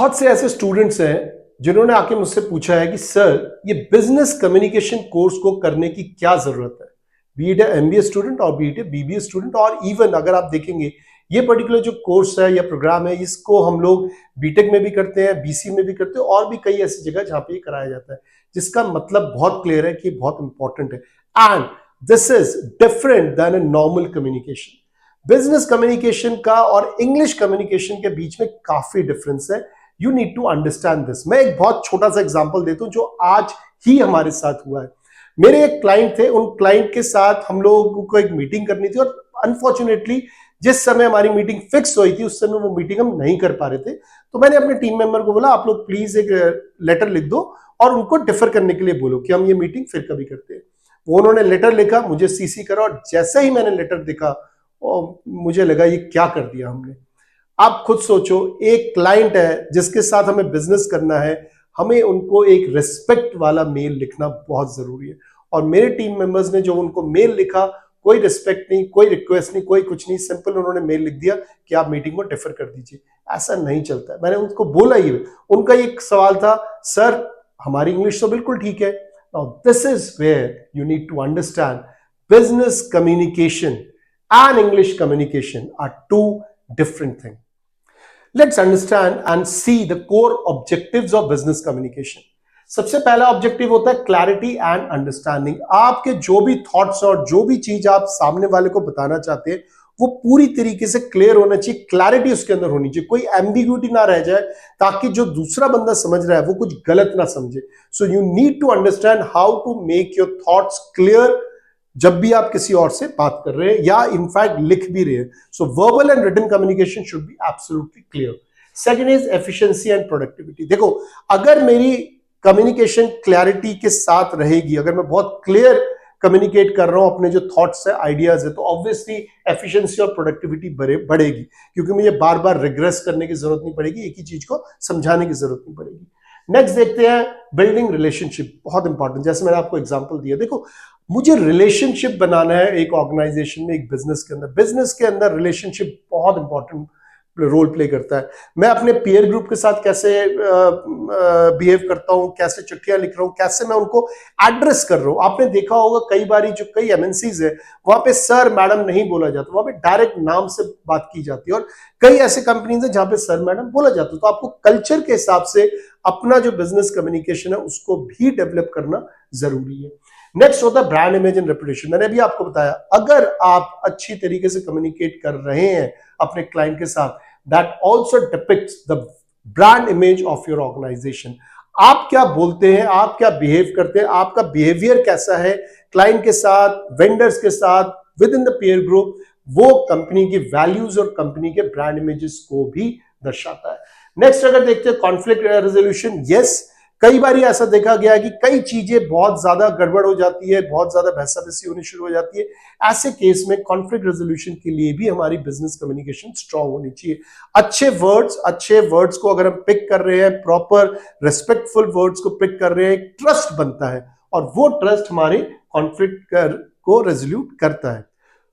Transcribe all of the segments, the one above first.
बहुत से ऐसे स्टूडेंट्स हैं जिन्होंने आके मुझसे पूछा है कि सर ये बिजनेस कम्युनिकेशन कोर्स को करने की क्या जरूरत है, बी इट एमबीए स्टूडेंट और बी इट बीबीए स्टूडेंट, और इवन अगर आप देखेंगे ये पर्टिकुलर जो कोर्स है या प्रोग्राम है इसको हम लोग बीटेक में भी करते हैं, बीसी में भी करते हैं, और भी कई ऐसी जगह जहां पे ये कराया जाता है, जिसका मतलब बहुत क्लियर है कि बहुत इंपॉर्टेंट है and this is different than a normal communication. Business communication का और इंग्लिश कम्युनिकेशन के बीच में काफी डिफरेंस है। You need to understand this. मैं एक बहुत छोटा सा एग्जांपल देता हूं जो आज ही हमारे साथ हुआ है। मेरे एक क्लाइंट थे, उन क्लाइंट के साथ हम लोगों को एक मीटिंग करनी थी और अनफॉर्चुनेटली जिस समय हमारी मीटिंग फिक्स हुई थी उस समय वो मीटिंग हम नहीं कर पा रहे थे। तो मैंने अपने टीम मेंबर को बोला आप लोग प्लीज एक लेटर लिख दो और उनको डिफर करने के लिए बोलो कि हम ये मीटिंग फिर कभी करते हैं। वो उन्होंने लेटर लिखा, मुझे सीसी करा, और जैसे ही मैंने लेटर देखा और मुझे लगा ये क्या कर दिया हमने। आप खुद सोचो, एक क्लाइंट है जिसके साथ हमें बिजनेस करना है, हमें उनको एक रिस्पेक्ट वाला मेल लिखना बहुत जरूरी है। और मेरे टीम मेंबर्स ने जो उनको मेल लिखा, कोई रिस्पेक्ट नहीं, कोई रिक्वेस्ट नहीं, कोई कुछ नहीं, सिंपल उन्होंने मेल लिख दिया कि आप मीटिंग को डिफर कर दीजिए। ऐसा नहीं चलता है। मैंने उनको बोला ही, उनका एक सवाल था, सर हमारी इंग्लिश तो बिल्कुल ठीक है। Now this is where you need to understand business communication and English communication are two different things. Let's understand and see the core objectives of business communication. सबसे पहला ऑब्जेक्टिव होता है क्लैरिटी एंड अंडरस्टैंडिंग। आपके जो भी thoughts और जो भी चीज आप सामने वाले को बताना चाहते हैं वो पूरी तरीके से क्लियर होना चाहिए, क्लैरिटी उसके अंदर होनी चाहिए, कोई एम्बिग्यूटी ना रह जाए ताकि जो दूसरा बंदा समझ रहा है वो कुछ गलत ना समझे। So you need to understand how to make your thoughts clear जब भी आप किसी और से बात कर रहे हैं या इनफैक्ट लिख भी रहे हैं। So verbal and written communication should be absolutely clear. Second is efficiency and productivity. देखो, अगर मेरी कम्युनिकेशन क्लैरिटी के साथ रहेगी, अगर मैं बहुत क्लियर कम्युनिकेट कर रहा हूं अपने जो थॉट्स है, आइडियाज है, तो ऑब्वियसली एफिशिएंसी और प्रोडक्टिविटी बढ़ेगी, क्योंकि मुझे बार बार रिग्रेस करने की जरूरत नहीं पड़ेगी, एक ही चीज को समझाने की जरूरत नहीं पड़ेगी। नेक्स्ट देखते हैं बिल्डिंग रिलेशनशिप। बहुत इंपॉर्टेंट, जैसे मैंने आपको एग्जांपल दिया। देखो, मुझे रिलेशनशिप बनाना है एक ऑर्गेनाइजेशन में, एक बिजनेस के अंदर। बिजनेस के अंदर रिलेशनशिप बहुत इंपॉर्टेंट रोल प्ले करता है। मैं अपने पीयर ग्रुप के साथ कैसे बिहेव करता हूं, कैसे चिट्ठियां लिख रहा हूं, कैसे मैं उनको एड्रेस कर रहा हूं। आपने देखा होगा कई बार जो कई एमएनसीज है वहां पे सर मैडम नहीं बोला जाता, वहां पे डायरेक्ट नाम से बात की जाती है, और कई ऐसे कंपनीज है जहां पे सर मैडम बोला जाता है। तो आपको कल्चर के हिसाब से अपना जो बिजनेस कम्युनिकेशन है उसको भी डेवलप करना जरूरी है। नेक्स्ट होता है ब्रांड इमेज एंड रेपुटेशन। मैंने अभी आपको बताया, अगर आप अच्छी तरीके से कम्युनिकेट कर रहे हैं अपने क्लाइंट के साथ, that also depicts the brand image of your organisation. आप क्या बोलते हैं, आप क्या बिहेव करते हैं, आपका बिहेवियर कैसा है क्लाइंट के साथ, वेंडर्स के साथ, with in the peer group, वो कंपनी की वैल्यूज और कंपनी के ब्रांड इमेजेस को भी दर्शाता है। नेक्स्ट अगर देखते हैं कॉन्फ्लिक्ट रेजोल्यूशन। यस, कई बार ऐसा देखा गया है कि कई चीजें बहुत ज्यादा गड़बड़ हो जाती है, बहुत ज्यादा बहसाबहसी होनी शुरू हो जाती है। ऐसे केस में कॉन्फ्लिक्ट रेजोल्यूशन के लिए भी हमारी बिजनेस कम्युनिकेशन स्ट्रांग होनी चाहिए। अच्छे वर्ड्स को अगर हम पिक कर रहे हैं, प्रॉपर रिस्पेक्टफुल वर्ड्स को पिक कर रहे हैं, ट्रस्ट बनता है, और वो ट्रस्ट हमारे कॉन्फ्लिक्ट को रेजोल्यूट करता है।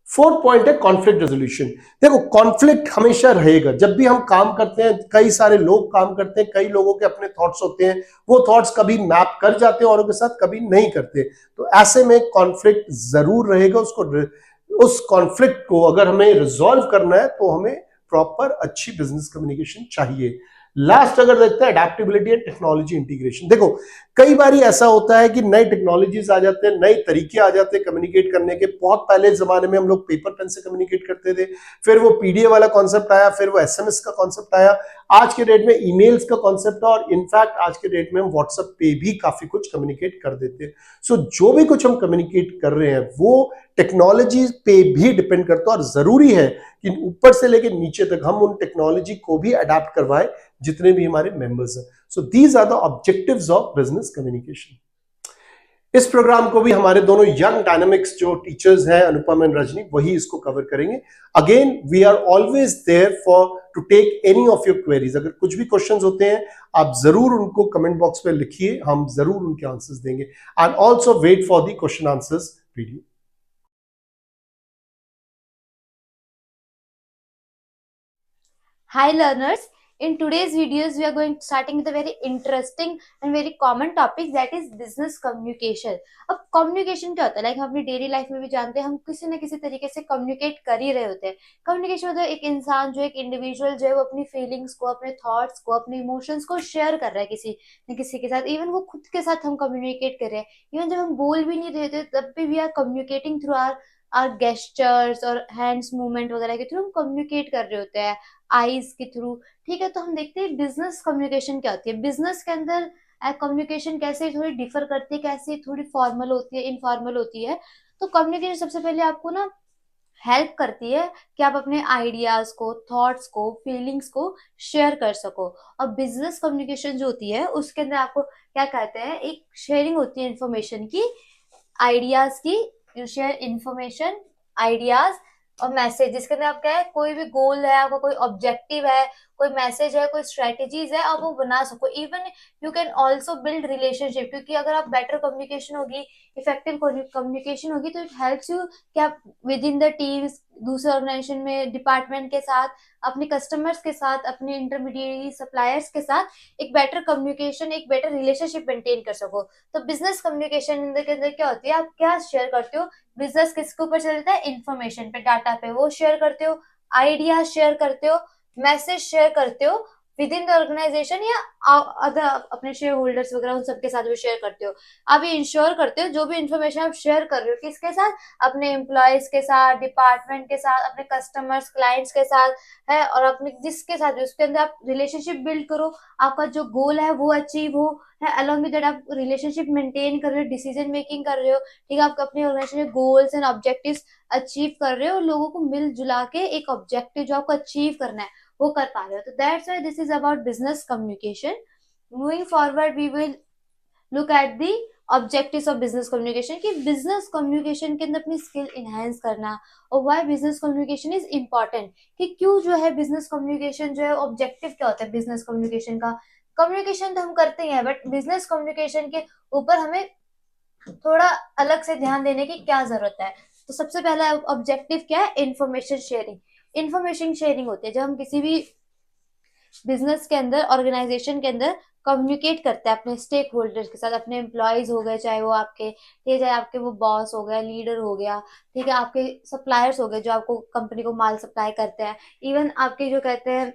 फोर्थ पॉइंट है कॉन्फ्लिक्ट रेजोल्यूशन। देखो, कॉन्फ्लिक्ट हमेशा रहेगा। जब भी हम काम करते हैं, कई सारे लोग काम करते हैं, कई लोगों के अपने थॉट्स होते हैं, वो थॉट्स कभी मैप कर जाते हैं औरों के साथ, कभी नहीं करते। तो ऐसे में कॉन्फ्लिक्ट जरूर रहेगा। उस कॉन्फ्लिक्ट को अगर हमें रिजॉल्व करना है तो हमें प्रॉपर अच्छी बिजनेस कम्युनिकेशन चाहिए। लास्ट अगर देखते हैं अडेप्टेबिलिटी एंड टेक्नोलॉजी इंटीग्रेशन। देखो, कई बार ऐसा होता है कि नई टेक्नोलॉजीज आ जाते हैं, नए तरीके आ जाते हैं कम्युनिकेट करने के। बहुत पहले जमाने में हम लोग पेपर पेन से कम्युनिकेट करते थे, फिर वो पीडीएफ वाला कॉन्सेप्ट आया, फिर वो एसएमएस का कॉन्सेप्ट आया, आज के डेट में ईमेल्स का कॉन्सेप्ट है, और इनफैक्ट आज के डेट में हम व्हाट्सएप पे भी काफी कुछ कम्युनिकेट कर देते हैं। सो जो भी कुछ हम कम्युनिकेट कर रहे हैं वो टेक्नोलॉजी पे भी डिपेंड करता है, और जरूरी है कि ऊपर से लेकर नीचे तक हम उन टेक्नोलॉजी को भी अडेप्ट करवाएं जितने भी हमारे मेंबर्स हैं। So these are the objectives of business communication. इस प्रोग्राम को भी हमारे दोनों यंग डायनामिक्स जो टीचर्स हैं, अनुपम एंड रजनी, वही इसको कवर करेंगे। Again we are always there for to take any of your queries. अगर कुछ भी क्वेश्चंस होते हैं आप जरूर उनको कमेंट बॉक्स में लिखिए, हम जरूर उनके आंसर्स देंगे। And also wait for the question answers video. Hi learners, In today's videos, we are going starting with a very interesting and very common topic, that is business communication. अब communication क्या होता है, like हम अपनी daily life में भी जानते हैं, हम किसी न किसी तरीके से कम्युनिकेट कर ही रहे होते हैं. कम्युनिकेशन मतलब एक इंसान जो, एक इंडिविजुअल जो है, वो अपनी फीलिंग्स को, अपने थॉट्स को, अपने इमोशंस को शेयर कर रहा है किसी न किसी के साथ. इवन वो खुद के साथ हम कम्युनिकेट कर रहे हैं. इवन जब हम बोल भी नहीं रहे थे तब भी we are communicating through our gestures और हैंड्स मूवमेंट वगैरह के थ्रू हम कम्युनिकेट कर रहे होते हैं, आईज के थ्रू. ठीक है, तो हम देखते हैं बिजनेस कम्युनिकेशन क्या होती है. बिजनेस के अंदर कम्युनिकेशन कैसे थोड़ी डिफर करती है, कैसे थोड़ी फॉर्मल होती है, इनफॉर्मल होती है. तो कम्युनिकेशन सबसे पहले आपको ना हेल्प करती है कि आप अपने आइडियाज को, थॉट्स को, फीलिंग्स को शेयर कर सको. और बिजनेस कम्युनिकेशन जो होती है उसके अंदर आपको क्या कहते हैं, एक शेयरिंग होती है इन्फॉर्मेशन की, आइडियाज की. यू शेयर इंफॉर्मेशन, आइडियाज और मैसेज, जिसके अंदर आप क्या है, कोई भी गोल है आपका, कोई ऑब्जेक्टिव है, कोई मैसेज है, कोई स्ट्रेटेजीज है, आप वो बना सको. Even you can also build relationship, क्योंकि अगर आप बेटर कम्युनिकेशन होगी, इफेक्टिव कम्युनिकेशन होगी, तो इट हेल्प्स यू कि आप विद इन द टीम्स, दूसरे ऑर्गेनाइजेशन में, डिपार्टमेंट के साथ, अपने कस्टमर्स के साथ, अपने इंटरमीडिएट सप्लायर्स के साथ एक बेटर कम्युनिकेशन, एक बेटर रिलेशनशिप मेंटेन कर सको. तो बिजनेस कम्युनिकेशन के अंदर क्या होती है, आप क्या शेयर करते हो. बिजनेस किसके ऊपर चलता है, इन्फॉर्मेशन पे, डाटा पे, वो शेयर करते हो, आइडिया शेयर करते हो, मैसेज शेयर करते हो विद इन द ऑर्गेनाइजेशन या अदर अपने शेयर होल्डर्स वगैरह उन सबके साथ भी शेयर करते हो. आप ये इंश्योर करते हो जो भी इंफॉर्मेशन आप शेयर कर रहे हो किसके साथ, अपने एम्प्लॉयज के साथ, डिपार्टमेंट के साथ, अपने कस्टमर्स, क्लाइंट्स के साथ है, और अपने जिसके साथ भी, उसके अंदर आप रिलेशनशिप बिल्ड करो, आपका जो गोल है वो अचीव हो है. अलॉन्ग विद दैट आप रिलेशनशिप मेंटेन कर रहे हो, डिसीजन मेकिंग कर रहे हो. ठीक है, आप अपने ऑर्गेनाइजेशन में गोल्स एंड ऑब्जेक्टिव्स अचीव कर रहे हो, लोगों को मिलजुला के एक ऑब्जेक्टिव जो आपको अचीव करना है वो कर पा रहे हो. तो that's why this is about business communication. Moving forward we will look at the objectives of business communication, कि बिजनेस कम्युनिकेशन के अंदर अपनी स्किल इनहेंस करना, और why business communication is important, कि क्यों जो है बिजनेस कम्युनिकेशन जो है, ऑब्जेक्टिव क्या होता है बिजनेस कम्युनिकेशन का. कम्युनिकेशन तो हम करते ही हैं, बट बिजनेस कम्युनिकेशन के ऊपर हमें थोड़ा अलग से ध्यान देने की क्या जरूरत है. तो सबसे पहला ऑब्जेक्टिव क्या है, इंफॉर्मेशन शेयरिंग. इंफॉर्मेशन शेयरिंग होती है जब हम किसी भी बिजनेस के अंदर, ऑर्गेनाइजेशन के अंदर कम्युनिकेट करते हैं अपने स्टेक होल्डर्स के साथ, अपने एम्प्लॉयज हो गए, चाहे वो आपके, ठीक है, चाहे आपके वो बॉस हो गया, लीडर हो गया, ठीक है, आपके सप्लायर्स हो गए जो आपको कंपनी को माल सप्लाई करते हैं, इवन आपके जो कहते हैं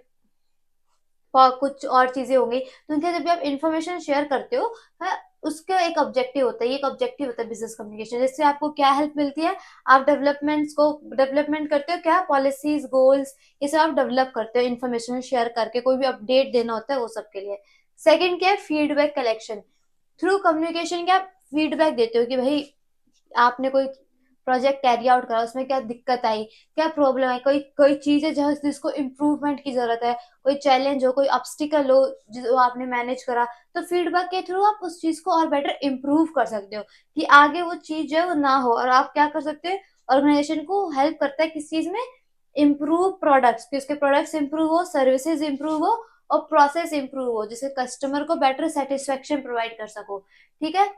कुछ और चीजें होंगी. तो उनके जब भी आप इंफॉर्मेशन शेयर करते हो है, उसका एक ऑब्जेक्टिव होता है, एक ऑब्जेक्टिव होता है बिजनेस कम्युनिकेशन. जिससे आपको क्या हेल्प मिलती है, आप डेवलपमेंट्स को डेवलपमेंट करते हो, क्या पॉलिसीज, गोल्स, ये सब आप डेवलप करते हो इन्फॉर्मेशन शेयर करके. कोई भी अपडेट देना होता है वो सब के लिए. सेकंड क्या है, फीडबैक कलेक्शन. थ्रू कम्युनिकेशन क्या आप फीडबैक देते हो कि भाई आपने कोई प्रोजेक्ट कैरी आउट करा, उसमें क्या दिक्कत आई, क्या प्रॉब्लम है, कोई कोई चीज है जहाँ जिसको इम्प्रूवमेंट की जरूरत है, कोई चैलेंज हो, कोई ऑब्स्टिकल हो जो आपने मैनेज करा. तो फीडबैक के थ्रू आप उस चीज को और बेटर इम्प्रूव कर सकते हो, कि आगे वो चीज जो है वो ना हो. और आप क्या कर सकते हो, ऑर्गेनाइजेशन को हेल्प करता है किस चीज में, इम्प्रूव प्रोडक्ट्स, कि उसके प्रोडक्ट्स इंप्रूव हो, सर्विसेज इंप्रूव हो, और प्रोसेस इंप्रूव हो, जिससे कस्टमर को बेटर सेटिस्फेक्शन प्रोवाइड कर सको. ठीक है.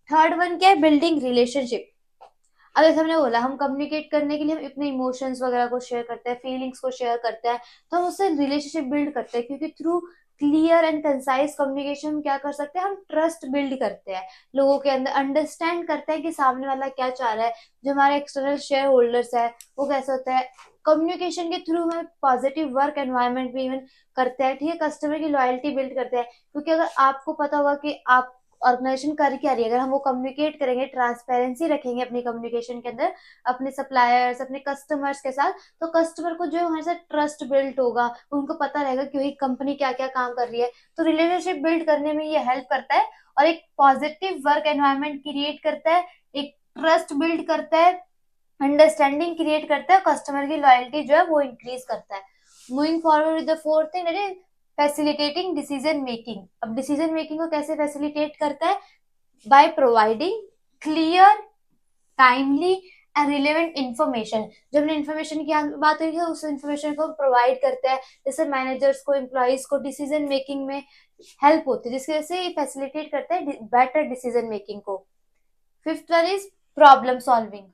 थर्ड वन क्या है, बिल्डिंग रिलेशनशिप. अब जैसे हमने बोला, हम कम्युनिकेट करने के लिए हम अपने इमोशंस वगैरह को शेयर करते हैं, फीलिंग्स को शेयर करते हैं, तो हम उससे रिलेशनशिप बिल्ड करते हैं, क्योंकि through clear and concise communication हम क्या कर सकते हैं, हम ट्रस्ट बिल्ड करते हैं लोगों के अंदर, अंडरस्टैंड करते हैं कि सामने वाला क्या चाह रहा है. जो हमारे एक्सटर्नल शेयर होल्डर्स है वो कैसे होता है. कम्युनिकेशन के थ्रू हम पॉजिटिव वर्क एनवायरनमेंट भी इवन करते हैं. ठीक है, कस्टमर की लॉयल्टी बिल्ड करते हैं, क्योंकि अगर आपको पता होगा कि आप ऑर्गेनाइजेशन कर क्या रही है, अगर हम वो कम्युनिकेट करेंगे, ट्रांसपेरेंसी रखेंगे अपनी कम्युनिकेशन के अंदर, अपने सप्लायर्स, अपने कस्टमर्स के साथ, तो कस्टमर को जो है हमारे साथ ट्रस्ट बिल्ड होगा, उनको पता रहेगा कि वही कंपनी क्या क्या काम कर रही है. तो रिलेशनशिप बिल्ड करने में ये हेल्प करता है, और एक पॉजिटिव वर्क एनवायरनमेंट क्रिएट करता है, एक ट्रस्ट बिल्ड करता है, अंडरस्टैंडिंग क्रिएट करता है, कस्टमर की लॉयल्टी जो है वो इंक्रीज करता है. Moving forward with the fourth thing, that is facilitating decision making. अब डिसीजन मेकिंग को कैसे फैसिलिटेट करता है, by providing clear, timely and relevant information. जब हमने इन्फॉर्मेशन की बात हुई है, उस इन्फॉर्मेशन को प्रोवाइड करते हैं, जैसे मैनेजर्स को, एम्प्लॉयज को डिसीजन मेकिंग में हेल्प होती है, जिसकी वजह से फैसिलिटेट करता है बेटर डिसीजन मेकिंग को. Fifth one is problem solving.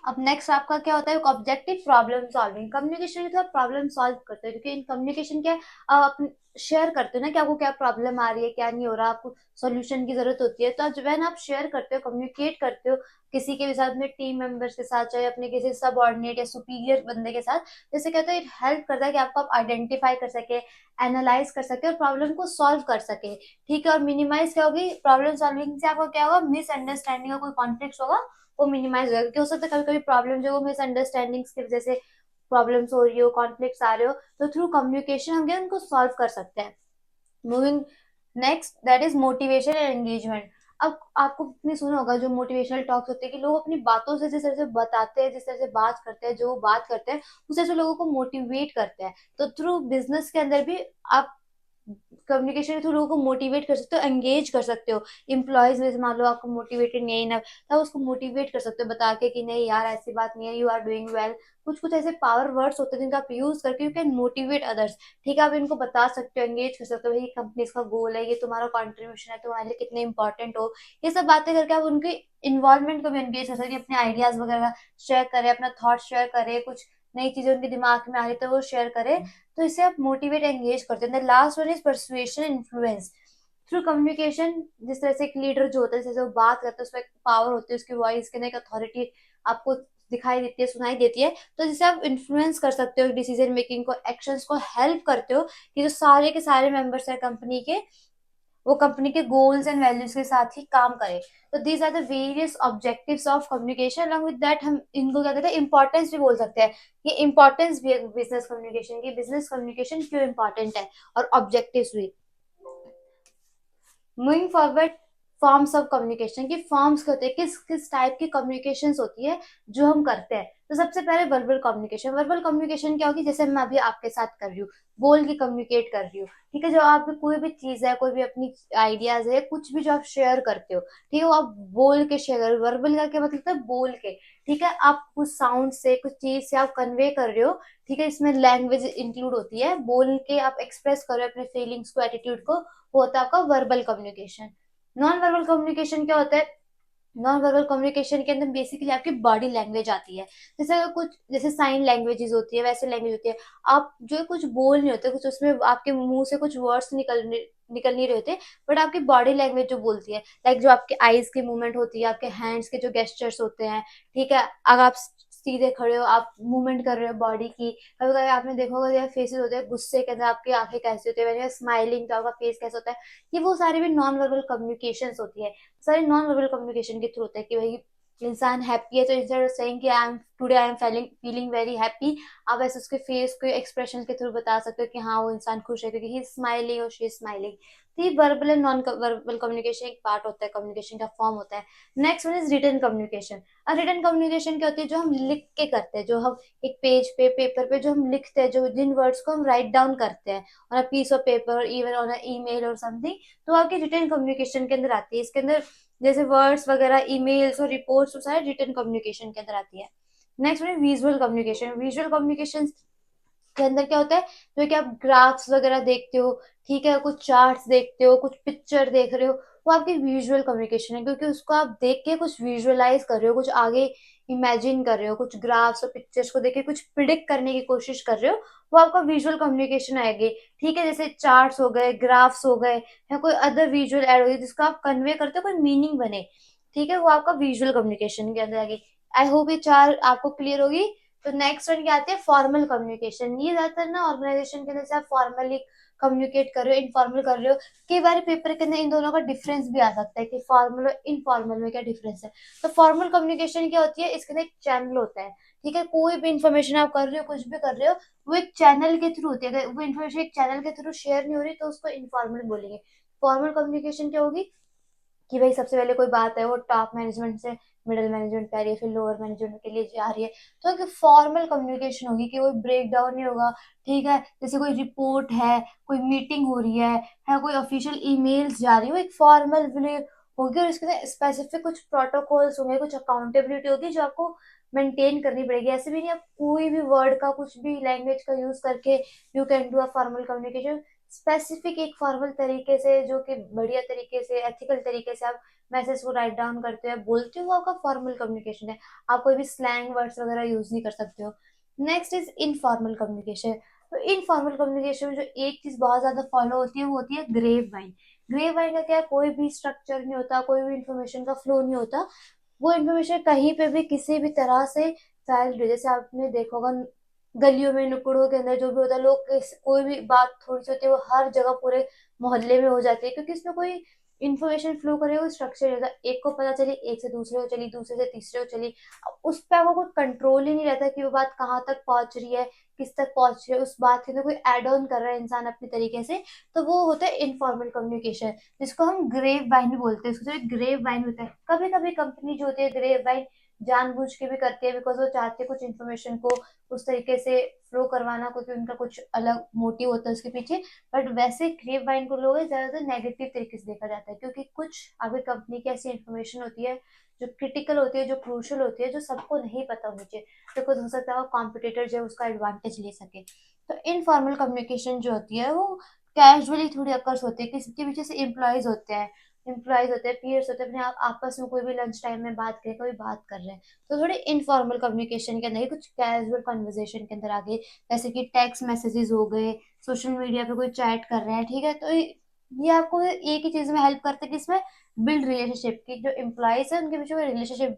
अब नेक्स्ट आपका क्या होता है, ऑब्जेक्टिव प्रॉब्लम सॉल्विंग। कम्युनिकेशन में तो आप प्रॉब्लम सॉल्व करते हो, क्योंकि इन कम्युनिकेशन क्या है, आप शेयर करते हो ना कि आपको क्या प्रॉब्लम आ रही है, क्या नहीं हो रहा, आपको सॉल्यूशन की जरूरत होती है। तो जब आप शेयर करते हो, कम्युनिकेट करते हो किसी के भी साथ में, टीम मेंबर्स के साथ, चाहे अपने किसी सबऑर्डिनेट या सुपीरियर बंदे के साथ, जैसे कहते हैं हेल्प करता है कि आपको आप आइडेंटिफाई कर सके, एनालाइज कर सके और प्रॉब्लम को सॉल्व कर सके। ठीक है, और मिनिमाइज क्या होगी, प्रॉब्लम सॉल्विंग से आपको क्या होगा, मिसअंडरस्टैंडिंग का कोई कॉन्फ्लिक्ट होगा वो मिनिमाइज हो जाएगा। क्योंकि हो सकता है कभी कभी प्रॉब्लम जो वो मिसअंडरस्टैंडिंग्स की वजह से प्रॉब्लम्स हो रही हो, कॉन्फ्लिक्ट्स आ रहे हो, तो थ्रू कम्युनिकेशन हम क्या उनको सॉल्व कर सकते हैं। Moving next, that is motivation and engagement. अब आपको अपने सुना होगा जो मोटिवेशनल टॉक्स होते हैं कि लोग अपनी बातों से जिस तरह से बताते हैं, जिस तरह से बात करते हैं, जो वो बात करते हैं उस तरह से लोगों को मोटिवेट करते हैं। तो थ्रू बिजनेस के अंदर भी आप कम्युनिकेशन के थ्रू लोगों को मोटिवेट कर सकते हो, एंगेज कर सकते हो। इम्प्लॉयज में से मान लो आपको मोटिवेटेड नहीं है ना, तब उसको मोटिवेट कर सकते हो बता के कि नहीं यार ऐसी बात नहीं है, यू आर डूइंग वेल। कुछ कुछ ऐसे पावर वर्ड्स होते हैं जिनका आप यूज करके यू कैन मोटिवेट अदर्स। ठीक है, आप इनको बता सकते हो, एंगेज कर सकते हो, भाई कंपनी का गोल है, ये तुम्हारा कॉन्ट्रीब्यूशन है, तुम्हारे लिए कितने इंपॉर्टेंट हो। ये सब बातें करके आप उनके इन्वॉल्वमेंट को भी एंगेज कर सकते हैं, अपने आइडियाज वगैरह शेयर करें, अपना थॉट शेयर करें, कुछ नई चीजें उनके दिमाग में आ रही तो वो शेयर करें। तो इससे आप मोटिवेट एंगेज करते हैं। Last one is persuasion influence. Through communication जिस तरह से एक लीडर जो होता है, जैसे वो बात करता है उसमें एक पावर होती है, उसकी वॉइस के अंदर एक अथॉरिटी आपको दिखाई देती है, सुनाई देती है। तो जिससे आप इन्फ्लुएंस कर सकते हो डिसीजन मेकिंग को, एक्शंस को, हेल्प करते हो कि जो सारे के सारे मेंबर्स है कंपनी के, वो कंपनी के गोल्स एंड वैल्यूज के साथ ही काम करे। तो these are the various objectives of communication. Along with that हम इनको क्या कहते हैं, इंपॉर्टेंस भी बोल सकते हैं। ये इंपॉर्टेंस भी है बिजनेस कम्युनिकेशन की, बिजनेस कम्युनिकेशन क्यों इंपॉर्टेंट है, और ऑब्जेक्टिव्स भी। Moving forward, forms of communication की फॉर्म्स होते हैं, किस किस टाइप की कम्युनिकेशन होती है जो हम करते हैं। तो सबसे पहले वर्बल कम्युनिकेशन। वर्बल कम्युनिकेशन क्या होगी, जैसे मैं अभी आपके साथ कर रही हूँ, बोल के कम्युनिकेट कर रही हूँ। ठीक है, जो आप कोई भी चीज है, कोई भी अपनी आइडियाज है, कुछ भी जो आप शेयर करते हो, ठीक है, वो आप बोल के शेयर करो। वर्बल का क्या मतलब है, बोल के। ठीक है, आप कुछ साउंड से, कुछ चीज से आप कन्वे कर रहे हो। ठीक है, इसमें लैंग्वेज इंक्लूड होती है, बोल के आप एक्सप्रेस करो अपने फीलिंग्स को, एटीट्यूड को, वो होता है आपका verbal communication. Non verbal communication क्या होता है, नॉन वर्बल कम्युनिकेशन के अंदर बेसिकली आपकी बॉडी लैंग्वेज आती है। जैसे अगर कुछ, जैसे साइन लैंग्वेजेस होती है, वैसे लैंग्वेज होती है। आप जो कुछ बोल नहीं होते, कुछ उसमें आपके मुंह से कुछ वर्ड्स निकल नहीं रहे होते, बट आपकी बॉडी लैंग्वेज जो बोलती है, लाइक जो आपके आईज की मूवमेंट होती है, आपके हैंड्स के जो गेस्चर्स होते हैं। ठीक है, अगर आप सीधे खड़े हो, आप मूवमेंट कर रहे हो बॉडी की, कभी कभी आपने देखा होगा फेसेस होते हैं गुस्से के अंदर, आपकी आंखें कैसी होती है, स्माइलिंग तो आपका फेस कैसा होता है। ये वो सारे भी नॉन वर्बल कम्युनिकेशन होती है, सारे नॉन वर्बल कम्युनिकेशन के थ्रू होता है। कि भाई इंसान हैप्पी है तो इंस्टेड ऑफ सेइंग कि I am feeling feeling very happy, आप ऐसे उसके फेस को एक्सप्रेशन के थ्रू बता सकते हो कि हाँ वो इंसान खुश है, क्योंकि ही स्माइलिंग और शी इज स्माइलिंग। तो ये verbal and non verbal communication एक पार्ट होता है, कम्युनिकेशन का फॉर्म होता है। Next one is written communication. और रिटन कम्युनिकेशन क्या होती है, जो हम लिख के करते हैं, जो हम एक पेज पे, पेपर पे जो हम लिखते हैं, जो जिन वर्ड्स को हम राइट डाउन करते हैं on a piece of paper, even on a email or something, तो आपकी रिटन कम्युनिकेशन के अंदर आती है। इसके अंदर जैसे वर्ड्स वगैरह, ईमेल्स और रिपोर्ट्स, वो सारे रिटन कम्युनिकेशन के अंदर आती है। नेक्स्ट में विजुअल कम्युनिकेशन। विजुअल कम्युनिकेशन के अंदर क्या होता है, जो कि आप ग्राफ्स वगैरह देखते हो, ठीक है, कुछ चार्ट्स देखते हो, कुछ पिक्चर देख रहे हो, वो आपकी विजुअल कम्युनिकेशन है, क्योंकि उसको आप देख के कुछ विजुअलाइज कर रहे हो, कुछ आगे इमेजिन कर रहे हो, कुछ ग्राफ्स और पिक्चर्स को देख के कुछ प्रिडिक्ट करने की कोशिश कर रहे हो, वो आपका विजुअल कम्युनिकेशन आएगी। ठीक है, जैसे चार्ट्स हो गए, ग्राफ्स हो गए, या कोई अदर विजुअल एड हो गई जिसको आप कन्वे करते हो, कोई मीनिंग बने। ठीक है, वो आपका विजुअल कम्युनिकेशन के अंदर आएगी। आई होप ये चार आपको क्लियर होगी। तो नेक्स्ट वन क्या आती है, फॉर्मल कम्युनिकेशन। ये ज्यादातर ना ऑर्गेनाइजेशन के अंदर से आप फॉर्मली कम्युनिकेट कर रहे हो, इनफॉर्मल कर रहे हो। कई बार पेपर के अंदर इन दोनों का डिफरेंस भी आ सकता है कि फॉर्मल और इनफॉर्मल में क्या डिफरेंस है। तो फॉर्मल कम्युनिकेशन क्या होती है, इसके अंदर एक चैनल होता है। ठीक है, कोई भी इन्फॉर्मेशन आप कर रहे हो, कुछ भी कर रहे हो, वो एक चैनल के थ्रू होती है। अगर वो इन्फॉर्मेशन एक चैनल के थ्रू शेयर नहीं हो रही तो उसको इनफॉर्मल बोलेंगे। फॉर्मल कम्युनिकेशन क्या होगी, कि भाई सबसे पहले कोई बात है वो टॉप मैनेजमेंट से मिडिल मैनेजमेंट पे आ रही है, फिर लोअर मैनेजमेंट के लिए जा रही है, तो एक फॉर्मल कम्युनिकेशन होगी कि कोई ब्रेक डाउन नहीं होगा। ठीक है, जैसे कोई रिपोर्ट है, कोई मीटिंग हो रही है कोई ऑफिशियल ईमेल्स जा रही है, वो एक फॉर्मल वे होगी, और इसके स्पेसिफिक कुछ प्रोटोकॉल्स होंगे, कुछ अकाउंटेबिलिटी होगी जो आपको मेंटेन करनी पड़ेगी। ऐसे भी नहीं आप कोई भी वर्ड का, कुछ भी लैंग्वेज का यूज करके you can do a formal communication. Specific एक फॉर्मल तरीके से, जो कि बढ़िया तरीके से, एथिकल तरीके से आप मैसेज को राइट डाउन करते हो, बोलते हो, वो आपका फॉर्मल कम्युनिकेशन है। आप कोई भी स्लैंग वर्ड्स वगैरह यूज नहीं कर सकते हो। Next is informal communication. तो इनफॉर्मल कम्युनिकेशन में जो एक चीज बहुत ज्यादा फॉलो होती है वो होती है ग्रेव वाइन। ग्रेव वाइन का क्या है, कोई भी स्ट्रक्चर नहीं होता, कोई भी इंफॉर्मेशन का फ्लो नहीं होता। वो इन्फॉर्मेशन कहीं पे भी किसी भी तरह से फैल रही है। जैसे आपने देखा होगा गलियों में, नुक्कड़ों के अंदर जो भी होता है, लोग कोई भी बात थोड़ी सी होती है वो हर जगह पूरे मोहल्ले में हो जाती है, क्योंकि इसमें कोई इन्फॉर्मेशन फ्लो करे वो स्ट्रक्चर नहीं होता। एक को पता चली, एक से दूसरे को चली, दूसरे से तीसरे को चली। अब उस पर आपको कोई कंट्रोल ही नहीं रहता कि वो बात कहाँ तक पहुंच रही है, किस तक पहुंच रही है, उस बात के अंदर कोई एड ऑन कर रहा है इंसान अपने तरीके से। तो वो होता है इनफॉर्मल कम्युनिकेशन, जिसको हम ग्रेव वाइन भी बोलते हैं। उसको जो ग्रेव वाइन होता है, कभी कभी कंपनी जो होती है ग्रेव वाइन जानबूझ के भी करती है, बिकॉज वो चाहती है कुछ इन्फॉर्मेशन को उस तरीके से फ्लो करवाना, क्योंकि उनका कुछ अलग मोटिव होता है उसके पीछे। बट वैसे ग्रेप वाइन को लोग ज्यादातर नेगेटिव तरीके से देखा जाता है, क्योंकि कुछ आपकी कंपनी की ऐसी इन्फॉर्मेशन होती है जो क्रिटिकल होती है, जो क्रूशल होती है, जो सबको नहीं पता होनी चाहिए। तो कुछ हो सकता है वो कॉम्पिटिटर जो है उसका एडवांटेज ले सके। तो इनफॉर्मल कम्युनिकेशन जो होती है वो कैजुअली थोड़ी अकर्स होती है, किसी के पीछे से एम्प्लॉयज होते हैं, पीयर्स होते हैं, अपने आप आपस में कोई भी लंच टाइम में बात करें, कोई बात कर रहे हैं, तो थोड़े इनफॉर्मल कम्युनिकेशन के अंदर ही कुछ कैजुअल कन्वर्सेशन के अंदर आ गए। जैसे कि टेक्स्ट मैसेजेस हो गए, सोशल मीडिया पे कोई चैट कर रहे हैं, ठीक है। तो ये आपको एक ही चीज में हेल्प करता है कि इसमें बिल्ड रिलेशनशिप की, जो एम्प्लॉयज है उनके बीच में रिलेशनशिप